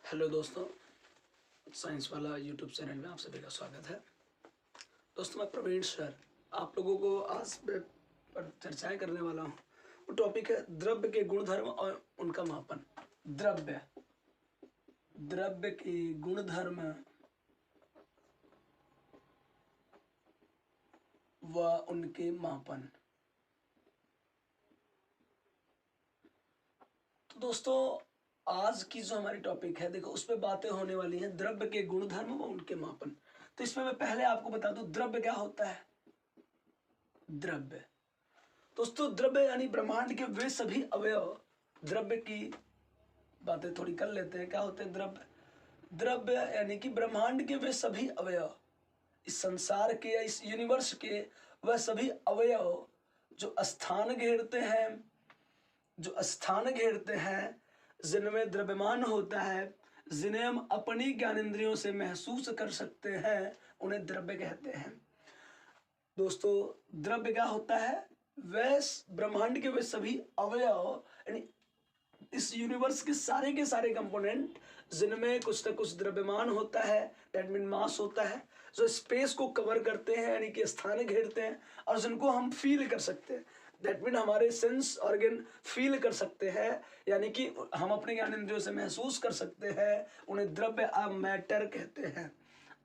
Hello दोस्तों, science वाला YouTube channel में आप सभी का स्वागत है। दोस्तों, मैं प्रवीण सर आप लोगों को आज पर चर्चाएं करने वाला हूँ। वो टॉपिक है द्रव्य के गुणधर्म और उनका मापन। द्रव्य द्रव्य के गुणधर्म व उनके मापन। तो दोस्तों, आज की जो हमारी टॉपिक है, देखो उस पर बातें होने वाली हैं, द्रव्य के गुणधर्म व उनके मापन। तो इसमें मैं पहले आपको बता दूं द्रव्य क्या होता है। द्रव्य दोस्तों, द्रव्य यानी ब्रह्मांड के वे सभी अवयव। द्रव्य की बातें थोड़ी कर लेते हैं। क्या होते हैं द्रव्य? द्रव्य यानी कि ब्रह्मांड के वे सभी अवयव, इस संसार के या इस यूनिवर्स के वह सभी अवयव जो स्थान घेरते हैं, जिनमें द्रव्यमान होता है, जिन्हें हम अपनी ज्ञानेंद्रियों से महसूस कर सकते हैं, उन्हें द्रव्य कहते हैं। दोस्तों, द्रव्य क्या होता है? वह ब्रह्मांड के वे सभी अवयव यानी इस यूनिवर्स के सारे कंपोनेंट जिनमें कुछ न कुछ द्रव्यमान होता है, दैट मीन मास होता है, जो स्पेस को कवर करते हैं यानी कि स्थान घेरते हैं, और जिनको हम फील कर सकते हैं, दैट मीन हमारे सेंस ऑर्गन फील कर सकते हैं, यानी कि हम अपने ज्ञानेंद्रियों से महसूस कर सकते हैं, उन्हें द्रव्य मैटर कहते हैं,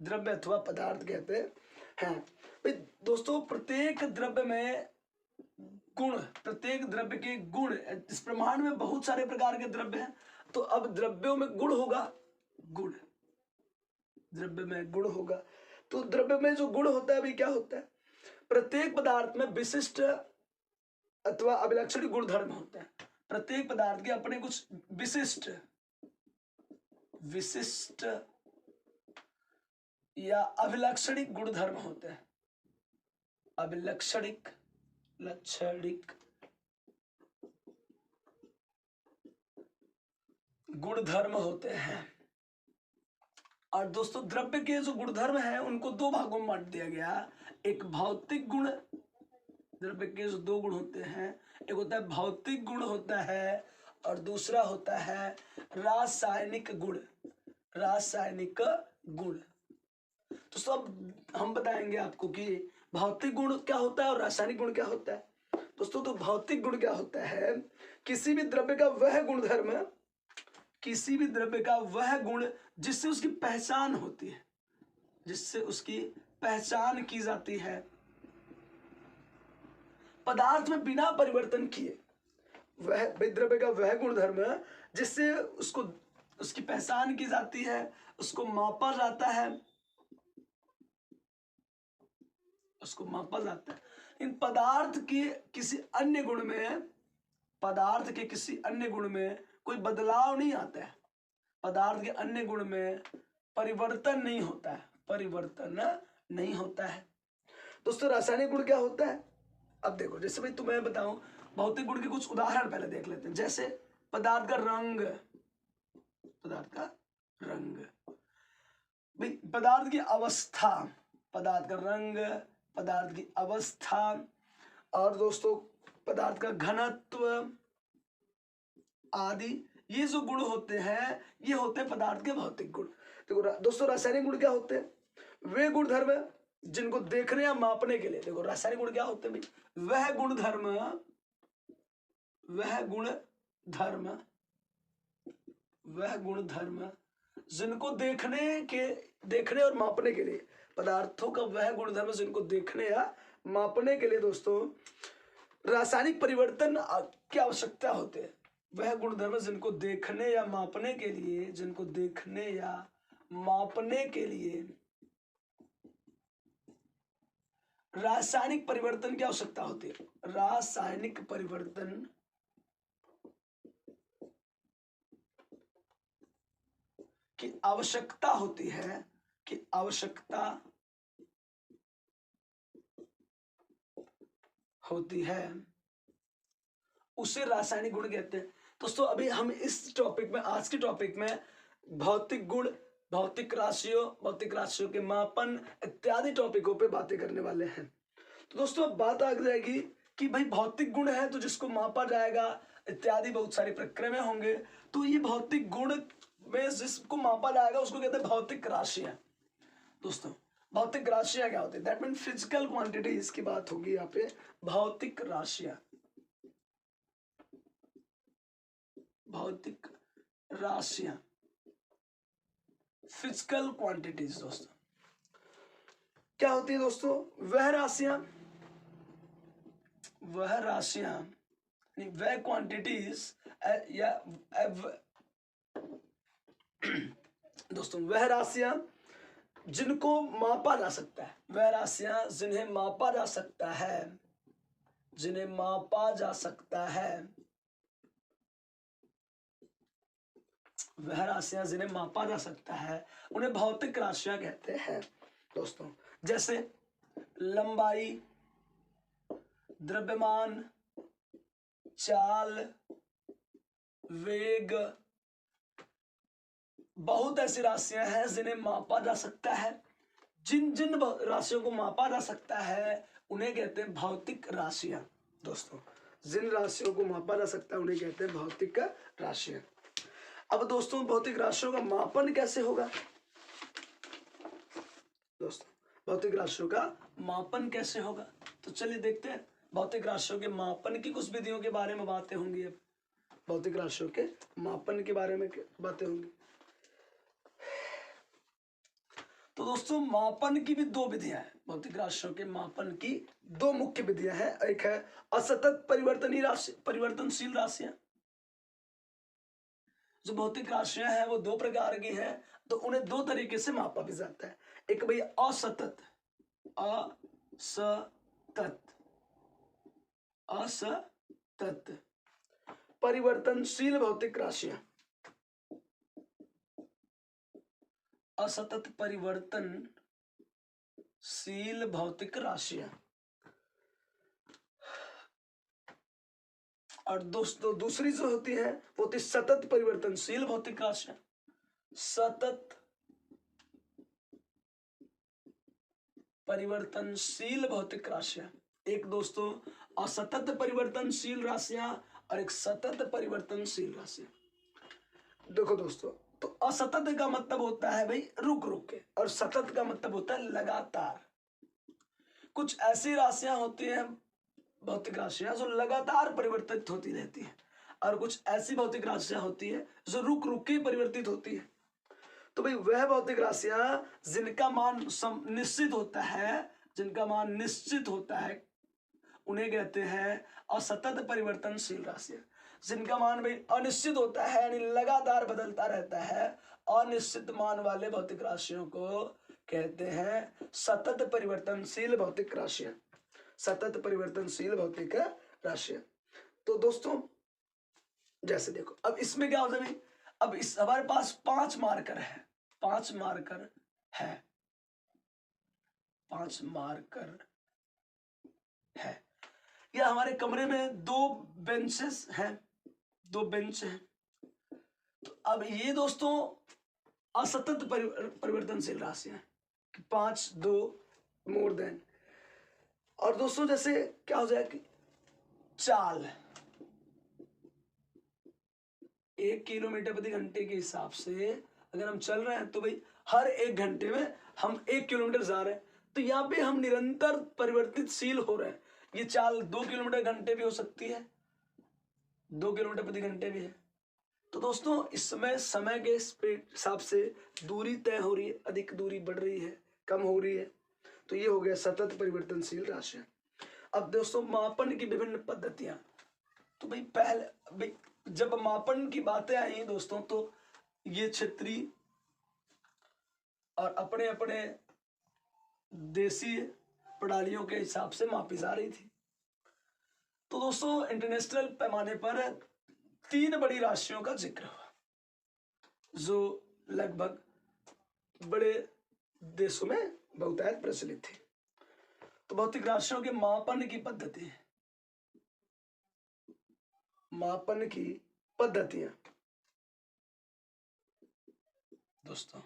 द्रव्य अथवा पदार्थ कहते हैं। भाई दोस्तों, प्रत्येक द्रव्य के गुण, इस ब्रह्मांड में बहुत सारे प्रकार के द्रव्य हैं, तो अब द्रव्यों में गुण होगा। द्रव्य में गुण होगा। तो द्रव्य में जो गुण होता है अभी क्या होता है? प्रत्येक पदार्थ में विशिष्ट अथवा अभिलक्षणिक गुणधर्म होते हैं। प्रत्येक पदार्थ के अपने कुछ विशिष्ट या अभिलक्षणिक गुणधर्म होते हैं। अभिलक्षणिक गुणधर्म होते हैं। और दोस्तों, द्रव्य के जो गुणधर्म हैं उनको दो भागों में बांट दिया गया। एक भौतिक गुण, द्रव्य के जो दो गुण होते हैं, एक होता है भौतिक गुण होता है, और दूसरा होता है रासायनिक गुण। तो सब हम बताएंगे आपको कि भौतिक गुण क्या होता है और रासायनिक गुण क्या होता है। दोस्तों, तो भौतिक गुण क्या होता है? किसी भी द्रव्य का वह गुण जिससे उसकी पहचान होती है, जिससे उसकी पहचान की जाती है, पदार्थ में बिना परिवर्तन किए। वह द्रव्य का वह गुणधर्म जिससे उसकी पहचान की जाती है, उसको मापा जाता है। इन पदार्थ के किसी अन्य गुण में कोई बदलाव नहीं आता है। पदार्थ के अन्य गुण में परिवर्तन नहीं होता है। दोस्तों, रासायनिक गुण क्या होता है? अब देखो, जैसे भाई तुम्हें बताऊं, भौतिक गुण के कुछ उदाहरण पहले देख लेते हैं। जैसे पदार्थ का रंग, भाई पदार्थ की अवस्था, पदार्थ की अवस्था, और दोस्तों पदार्थ का घनत्व आदि, ये जो गुण होते हैं, ये होते हैं पदार्थ के भौतिक गुण। देखो दोस्तों, रासायनिक गुण क्या होते हैं? वे गुणधर्म जिनको देखने या मापने के लिए, देखो रासायनिक गुण क्या होते हैं भाई? वह गुणधर्म जिनको देखने और मापने के लिए, पदार्थों का वह गुणधर्म जिनको देखने या मापने के लिए दोस्तों रासायनिक परिवर्तन की आवश्यकता होती है। वह गुणधर्म जिनको देखने या मापने के लिए रासायनिक परिवर्तन की आवश्यकता होती है। रासायनिक परिवर्तन की आवश्यकता होती है, उसे रासायनिक गुण कहते हैं। दोस्तों, अभी हम इस टॉपिक में, आज के टॉपिक में भौतिक गुण, भौतिक राशियों के मापन इत्यादि टॉपिकों पे बातें करने वाले हैं। तो दोस्तों, अब बात आ जाएगी कि भाई भौतिक गुण है तो जिसको मापा जाएगा इत्यादि बहुत सारी प्रक्रिया होंगे। तो ये भौतिक गुण में जिसको मापा जाएगा उसको कहते हैं भौतिक राशियां। दोस्तों भौतिक राशियां क्या होती है? दैट मीन फिजिकल क्वांटिटीज की बात होगी यहाँ पे। भौतिक राशियां, भौतिक राशियां, फिजिकल क्वांटिटीज। दोस्तों क्या होती है दोस्तों? वह राशियां, वह राशियां, वह क्वांटिटीज या दोस्तों वह राशियां जिनको मापा जा सकता है, वह राशियां जिन्हें मापा जा सकता है, जिन्हें मापा जा सकता है, वह राशियां जिन्हें मापा जा सकता है उन्हें भौतिक राशियां कहते हैं। दोस्तों जैसे लंबाई, द्रव्यमान, चाल, वेग, बहुत ऐसी राशियां हैं जिन्हें मापा जा सकता है। जिन जिन राशियों को मापा जा सकता है उन्हें कहते हैं भौतिक राशियां। दोस्तों जिन राशियों को मापा जा सकता है उन्हें कहते हैं भौतिक राशियां। अब दोस्तों भौतिक राशियों का मापन कैसे होगा? दोस्तों भौतिक राशियों का मापन कैसे होगा? तो चलिए देखते हैं भौतिक राशियों के मापन की कुछ विधियों के बारे में बातें होंगी। अब भौतिक राशियों के मापन के बारे में बातें होंगी। तो दोस्तों मापन की भी दो विधियां हैं। भौतिक राशियों के मापन की दो मुख्य विधियां हैं। एक है असतत परिवर्तनीय राशि, परिवर्तनशील राशियां। जो भौतिक राशियां हैं वो दो प्रकार की हैं, तो उन्हें दो तरीके से मापा भी जाता है। एक भाई असतत, असतत, असतत परिवर्तनशील भौतिक राशियां, असतत परिवर्तनशील भौतिक राशियां। और दोस्तों दूसरी जो होती है वो होती सतत परिवर्तनशील भौतिक राशियां। सतत परिवर्तनशील भौतिक राशियां। एक दोस्तों असतत परिवर्तनशील राशियां और एक सतत परिवर्तनशील राशियां। देखो दोस्तों, तो असतत का मतलब होता है भाई रुक रुक के, और सतत का मतलब होता है लगातार। कुछ ऐसी राशियां होती हैं, भौतिक राशियां जो लगातार परिवर्तित होती रहती है, और कुछ ऐसी भौतिक राशियां होती है जो रुक रुक के परिवर्तित होती है। तो भाई वह भौतिक राशियां जिनका मान निश्चित होता है, जिनका मान निश्चित होता है उन्हें कहते हैं असतत परिवर्तनशील राशियां। जिनका मान भाई अनिश्चित होता है यानी लगातार बदलता रहता है, अनिश्चित मान वाले भौतिक राशियों को कहते हैं सतत परिवर्तनशील भौतिक राशियां। सतत परिवर्तनशील भौतिक राशियां। तो दोस्तों जैसे देखो, अब इसमें क्या होता है भाई, अब इस हमारे पास 5 मार्कर है, 5 मार्कर है, 5 मार्कर है। या हमारे कमरे में 2 बेंचेस हैं, 2 बेंच हैं। तो अब ये दोस्तों असतत परिवर्तनशील राशियां हैं, 5 2 मोर देन। और दोस्तों जैसे क्या हो जाए कि चाल 1 किलोमीटर प्रति घंटे के हिसाब से अगर हम चल रहे हैं तो भाई हर 1 घंटे में हम 1 किलोमीटर जा रहे हैं, तो यहाँ पे हम निरंतर परिवर्तितशील हो रहे हैं। ये चाल 2 किलोमीटर घंटे भी हो सकती है, 2 किलोमीटर प्रति घंटे भी है। तो दोस्तों इसमें समय के हिसाब से दूरी तय हो रही है, अधिक दूरी बढ़ रही है, कम हो रही है। तो ये हो गया सतत परिवर्तनशील राशियां। अब दोस्तों मापन की विभिन्न पद्धतियां। तो भाई पहले भाई जब मापन की बातें आई दोस्तों, तो ये क्षेत्रीय और अपने अपने देशी प्रणालियों के हिसाब से मापी जा रही थी। तो दोस्तों इंटरनेशनल पैमाने पर 3 बड़ी राशियों का जिक्र हुआ जो लगभग बड़े देशों में बहुतायत प्रचलित थी। तो भौतिक राशियों के मापन की पद्धति, मापन की पद्धतियां। दोस्तों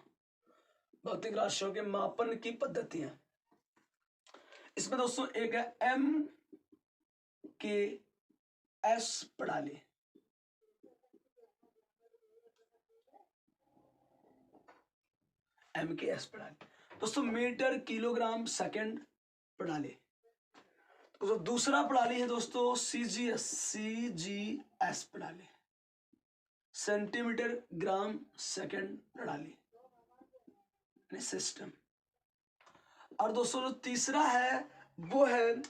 भौतिक राशियों के मापन की पद्धतियां, इसमें दोस्तों एक है MKS प्रणाली। MKS प्रणाली। दोस्तों मीटर किलोग्राम सेकंड प्रणाली। तो दूसरा प्रणाली है दोस्तों CGS प्रणाली, सेंटीमीटर ग्राम सेकंड प्रणाली सिस्टम। और दोस्तों जो तीसरा है वो है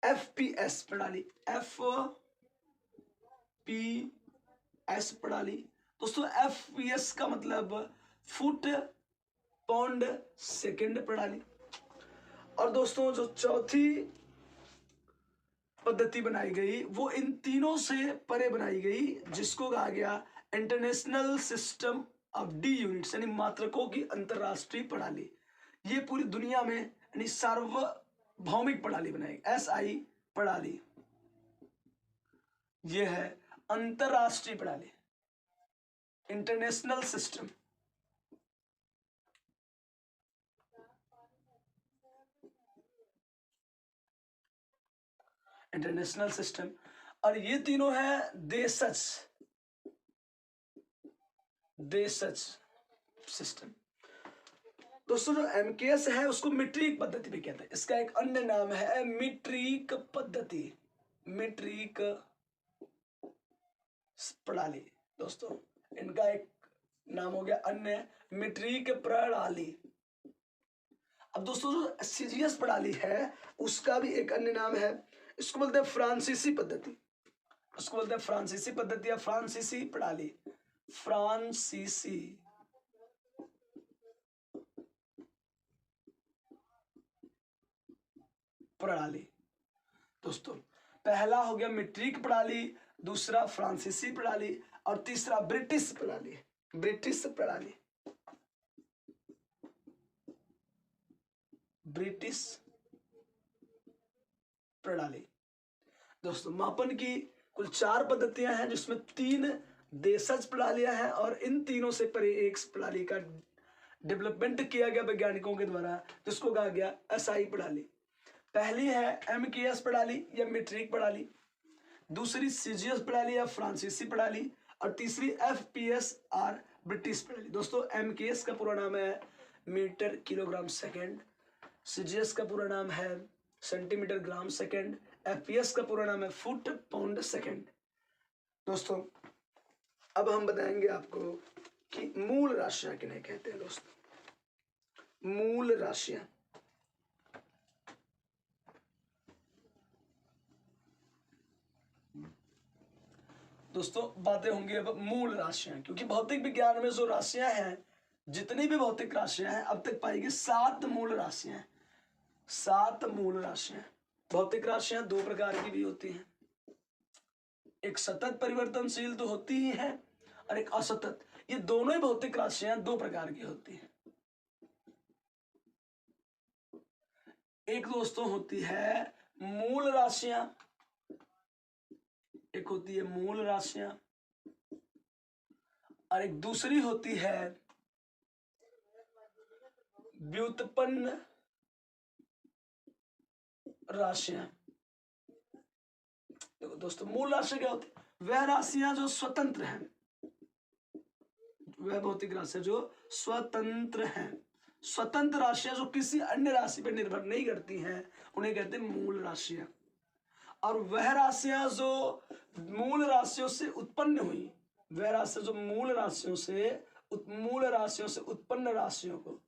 FPS प्रणाली, FPS प्रणाली। दोस्तों FPS का मतलब फुट पाउंड सेकंड प्रणाली। और दोस्तों जो चौथी पद्धति बनाई गई वो इन तीनों से परे बनाई गई, जिसको कहा गया international system of D units, यानी मात्रकों की अंतरराष्ट्रीय प्रणाली। ये पूरी दुनिया में यानी सार्वभौमिक प्रणाली बनाई, SI प्रणाली। ये है अंतरराष्ट्रीय प्रणाली, इंटरनेशनल सिस्टम। International system. और ये तीनों है देशज सिस्टम। दोस्तों जो MKS है उसको मीट्रिक पद्धति भी कहते हैं। इसका एक अन्य नाम है मीट्रिक पद्धति, मीट्रिक प्रणाली। दोस्तों इनका एक नाम हो गया अन्य मीट्रिक प्रणाली। अब दोस्तों जो CGS प्रणाली है उसका भी एक अन्य नाम है, इसको बोलते हैं फ्रांसीसी पद्धति। उसको बोलते हैं फ्रांसीसी पद्धति या फ्रांसीसी प्रणाली, फ्रांसीसी प्रणाली। दोस्तों पहला हो गया मीट्रिक प्रणाली, दूसरा फ्रांसीसी प्रणाली और तीसरा ब्रिटिश प्रणाली, ब्रिटिश प्रणाली, ब्रिटिश प्रणाली। दोस्तों मापन की कुल 4 पद्धतियां हैं, जिसमें 3 देशज प्रणालियां हैं और इन तीनों से परे एक प्रणाली का डेवलपमेंट किया गया वैज्ञानिकों के द्वारा, जिसको कहा गया SI प्रणाली। पहली है MKS प्रणाली या मीट्रिक प्रणाली, दूसरी CGS प्रणाली या फ्रांसीसी प्रणाली और तीसरी FPS और ब्रिटिश प्रणाली। दोस्तों MKS का पूरा नाम है मीटर किलोग्राम सेकंड, CGS का पूरा नाम है सेंटीमीटर ग्राम सेकंड, FPS का पूरा नाम है फुट पाउंड सेकंड। दोस्तों अब हम बताएंगे आपको कि मूल राशियां किन्हें कहते हैं। दोस्तों मूल राशियां, दोस्तों बातें होंगी अब मूल राशियां, क्योंकि भौतिक विज्ञान में जो राशियां हैं, जितनी भी भौतिक राशियां हैं अब तक पाई गई 7 मूल राशियां हैं, 7 मूल राशियां। भौतिक राशियां 2 प्रकार की भी होती हैं, एक सतत परिवर्तनशील तो होती ही है और एक असतत। ये दोनों ही भौतिक राशियां 2 प्रकार की होती हैं। एक दोस्तों होती है मूल राशियां, एक होती है मूल राशियां और एक दूसरी होती है व्युत्पन्न राशियां। देखो दोस्तों मूल राशि क्या होती है? वह राशियां जो स्वतंत्र हैं, वह भौतिक राशियां जो स्वतंत्र हैं। स्वतंत्र राशियां जो किसी अन्य राशि पर निर्भर नहीं करती हैं उन्हें कहते हैं मूल राशियां। और वह राशियां जो मूल राशियों से उत्पन्न हुई, वह राशियां जो मूल राशियों से उत्पन्न राशियों को,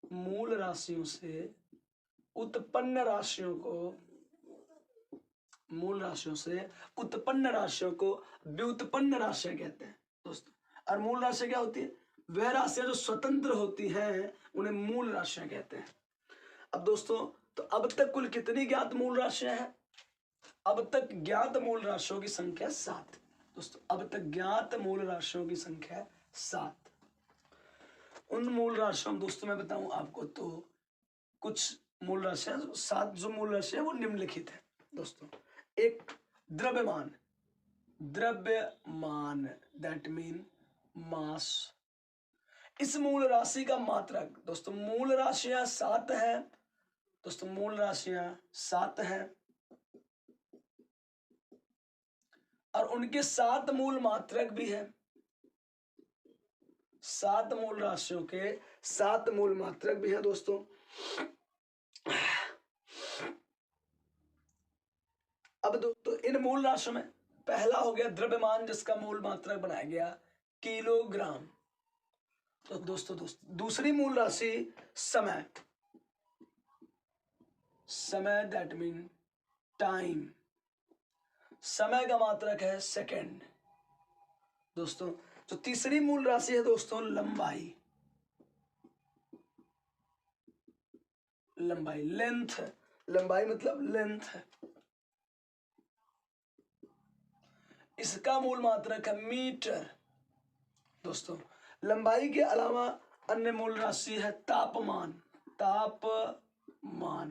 मूल राशियों से उत्पन्न राशियों को, मूल राशियों से उत्पन्न राशियों को व्युत्पन्न राशियां कहते हैं। दोस्तों और मूल राशियां क्या होती है? वह राशियां जो स्वतंत्र होती हैं उन्हें मूल राशियां कहते हैं। अब दोस्तों तो अब तक कुल कितनी ज्ञात मूल राशियां हैं? अब तक ज्ञात मूल राशियों की संख्या 7। दोस्तों अब तक ज्ञात मूल राशियों की संख्या 7। उन मूल राशियों दोस्तों मैं बताऊं आपको तो कुछ मूल राशियां 7 जो मूल राशियां वो निम्नलिखित है। दोस्तों एक द्रव्यमान, द्रव्यमान दैट मीन मास। इस मूल राशि का मात्रक, दोस्तों मूल राशियां 7 हैं। दोस्तों मूल राशियां 7 हैं और उनके 7 मूल मात्रक भी हैं। 7 मूल राशियों के 7 मूल मात्रक भी हैं दोस्तों। अब दोस्तों इन मूल राशियों में पहला हो गया द्रव्यमान, जिसका मूल मात्रक बनाया गया किलोग्राम। तो दोस्तों दूसरी मूल राशि समय, समय दैट मीन टाइम, समय का मात्रक है सेकंड। दोस्तों जो तीसरी मूल राशि है दोस्तों लंबाई, लंबाई लेंथ, लंबाई मतलब लेंथ है, इसका मूल मात्रक है मीटर। दोस्तों लंबाई के अलावा अन्य मूल राशि है तापमान, तापमान,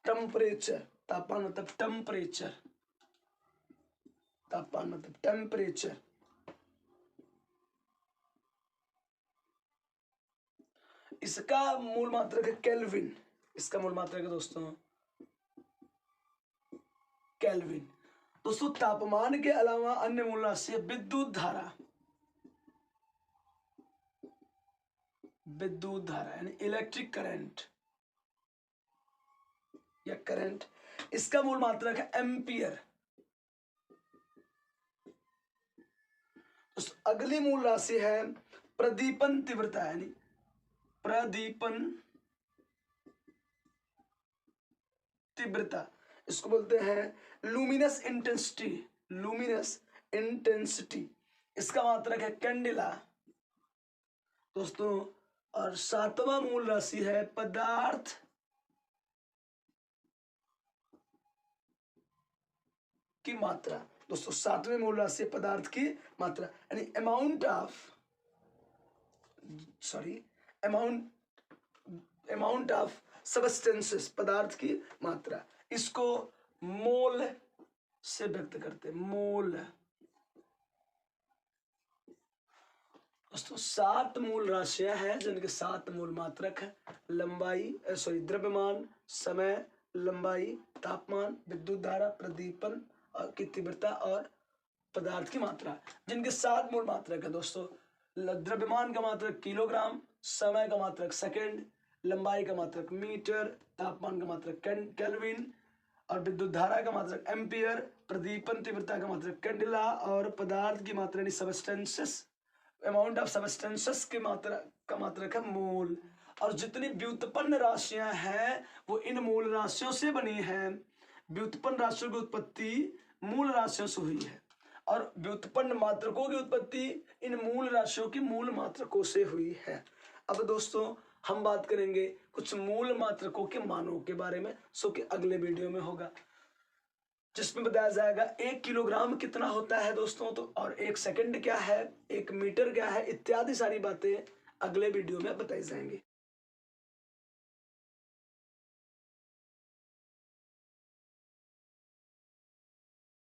टेम्परेचर, तापमान मतलब टेम्परेचर, तापमान मतलब टेम्परेचर, इसका मूल मात्रक है केल्विन, इसका मूल मात्रक है दोस्तों केल्विन। दोस्तों तापमान के अलावा अन्य मूल राशि है विद्युत धारा, विद्युत धारा यानी इलेक्ट्रिक करंट या करंट, इसका मूल मात्रक है एम्पियर। अगली मूल राशि है प्रदीपन तीव्रता, यानी प्रदीपन तीव्रता, इसको बोलते हैं लुमिनस इंटेंसिटी, लुमिनस इंटेंसिटी, इसका मात्रक है कैंडेला। दोस्तों और 7वां मूल राशि है पदार्थ की मात्रा। दोस्तों 7वें मूल राशि है पदार्थ की मात्रा, यानी अमाउंट ऑफ सबस्टेंसेस, पदार्थ की मात्रा, इसको मोल से व्यक्त करते हैं, मोल। दोस्तों 7 मूल राशियां हैं जिनके 7 मूल मात्रक है, लंबाई द्रव्यमान, समय, लंबाई, तापमान, विद्युत धारा, प्रदीपन की तीव्रता और पदार्थ की मात्रा, जिनके 7 मूल मात्रक है। दोस्तों द्रव्यमान का मात्रक किलोग्राम, समय का मात्रक सेकंड, लंबाई का मात्रक मीटर, तापमान का मात्रक केल्विन और विद्युत धारा का मात्रक एम्पियर, प्रदीपन तीव्रता का मात्रक कैंडेला और पदार्थ की मात्रा यानी सबस्टेंसेस, अमाउंट ऑफ सबस्टेंसेस की मात्रा का मात्रक है मोल। और जितनी व्युत्पन्न राशियां हैं वो इन मूल राशियों से बनी हैं। व्युत्पन्न राशियों की उत्पत्ति मूल राशियों से हुई है और व्युत्पन्न मात्रकों की उत्पत्ति इन मूल राशियों की मूल मात्रकों से हुई है। अब दोस्तों हम बात करेंगे कुछ मूल मात्रकों के मानों के बारे में, सो कि अगले वीडियो में होगा, जिसमें बताया जाएगा 1 किलोग्राम कितना होता है दोस्तों, तो और 1 सेकंड क्या है, 1 मीटर क्या है, इत्यादि सारी बातें अगले वीडियो में बताई जाएंगी।